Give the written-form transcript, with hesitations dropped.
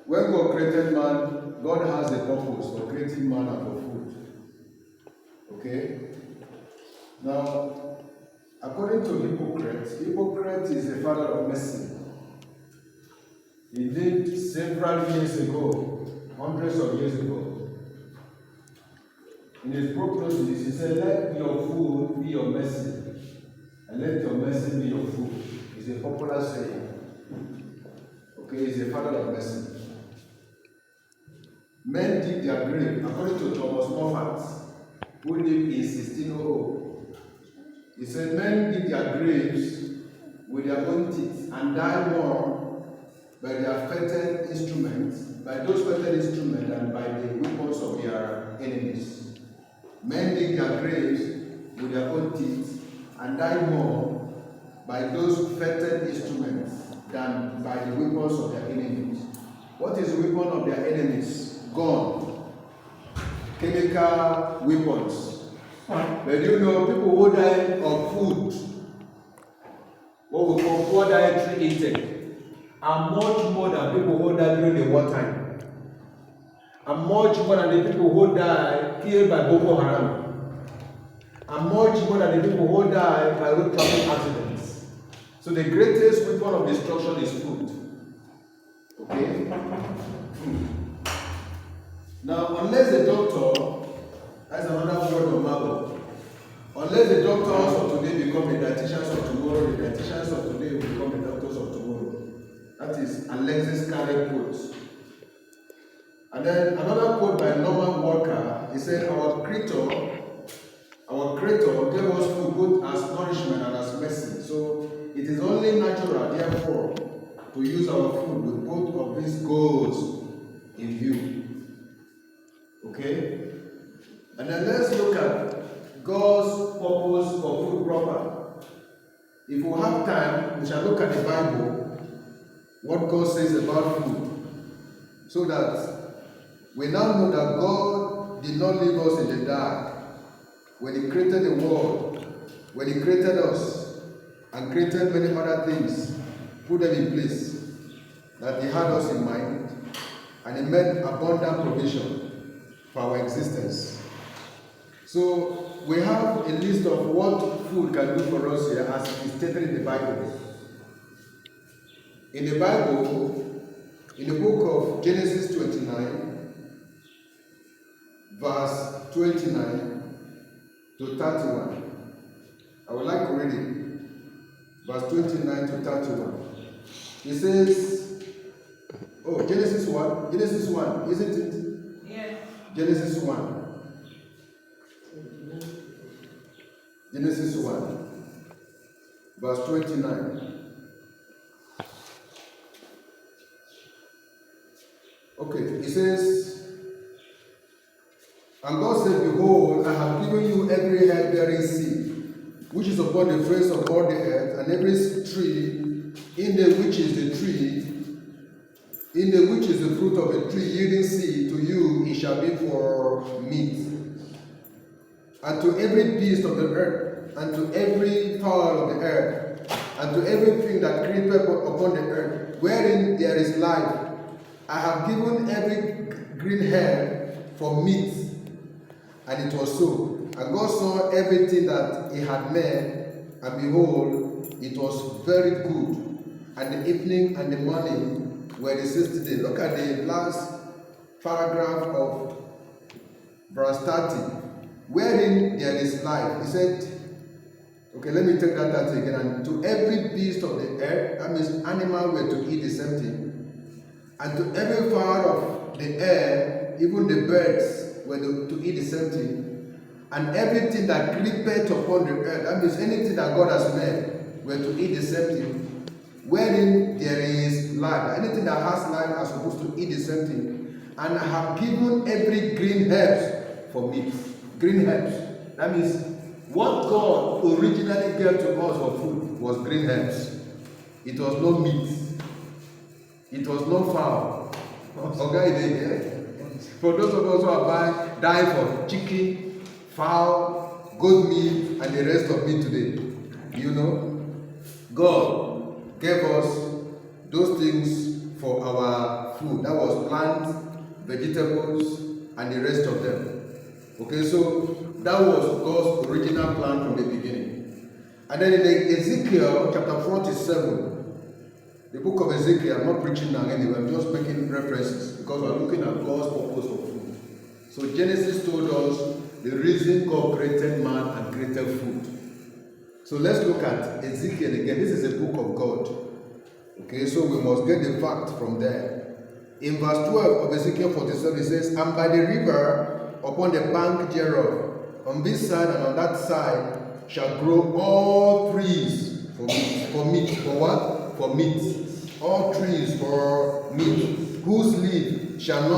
when God created man, God has a purpose for creating man and for food. Okay? Now, according to Hippocrates is the father of medicine. He lived several years ago, hundreds of years ago. In his prognosis, he said, let your food be your medicine, and let your medicine be your food. It's a popular saying. Okay, he's a father of medicine. Men dig their grave, according to Thomas Moffat, who lived in 1600. He said, men dig their graves with their own teeth and die more by their fated instruments, by those fated instruments, and by the weapons of their enemies. Men dig their graves with their own teeth and die more by those fated instruments than by the weapons of their enemies. What is the weapon of their enemies? Gun, chemical weapons. But you know, people who die of food, what we call poor dietary intake, are much more than people who die during the wartime, and much more than the people who die killed by Boko Haram, and much more than the people who die by road traffic accidents. So the greatest weapon of destruction is food. Okay? Now, unless the doctor, that's another word of marvel, unless the doctors of today become the dietitians of tomorrow, the dietitians of today will become the doctors of tomorrow. That is Alexis Carrel quote. And then another quote by Norman Walker, he said, our creator gave us food both as nourishment and as medicine. So it is only natural, therefore, to use our food with both of these goals in view. Okay? And then let's look at God's purpose for food proper. If we have time, we shall look at the Bible, what God says about food, so that we now know that God did not leave us in the dark when He created the world, when He created us, and created many other things, put them in place, that He had us in mind, and He made abundant provision for our existence. So we have a list of what food can do for us here as it is stated in the Bible. In the Bible, in the book of Genesis 29, verse 29 to 31. I would like to read it. Verse 29 to 31. It says, oh, Genesis 1. Genesis 1, isn't it? Yes. Genesis 1. Genesis 1, verse 29. Okay, it says, and God said, behold, I have given you every herb-bearing seed, which is upon the face of all the earth, and every tree, in the which is the tree, in the which is the fruit of a tree yielding seed, to you it shall be for meat. And to every beast of the earth, and to every fowl of the earth, and to everything that creepeth upon the earth, wherein there is life, I have given every green herb for meat. And it was so. And God saw everything that He had made, and behold, it was very good. And the evening and the morning were the sixth day. Look at the last paragraph of verse 30. Wherein there is life. He said, okay, let me take that again. And to every beast of the earth, that means animals were to eat the same thing. And to every fowl of the air, even the birds were to eat the same thing. And everything that creepeth upon the earth, that means anything that God has made, were to eat the same thing. Wherein there is life. Anything that has life are supposed to eat the same thing. And I have given every green herbs for meat. Green herbs. That means what God originally gave to us for food was green herbs. It was no meat. It was no fowl. Okay, for those of us who are dying for chicken, fowl, goat meat, and the rest of meat today, you know, God gave us those things for our food. That was plants, vegetables, and the rest of them. Okay, so that was God's original plan from the beginning. And then in Ezekiel chapter 47, the book of Ezekiel, I'm not preaching now anyway, I'm just making references because we're looking at God's purpose for food. So Genesis told us the reason God created man and created food. So let's look at Ezekiel again. This is a book of God. Okay, so we must get the fact from there. In verse 12 of Ezekiel 47, it says, "And by the river, upon the bank thereof, on this side and on that side, shall grow all trees for meat." For meat. For what? For meat. All trees for meat, whose leaf shall not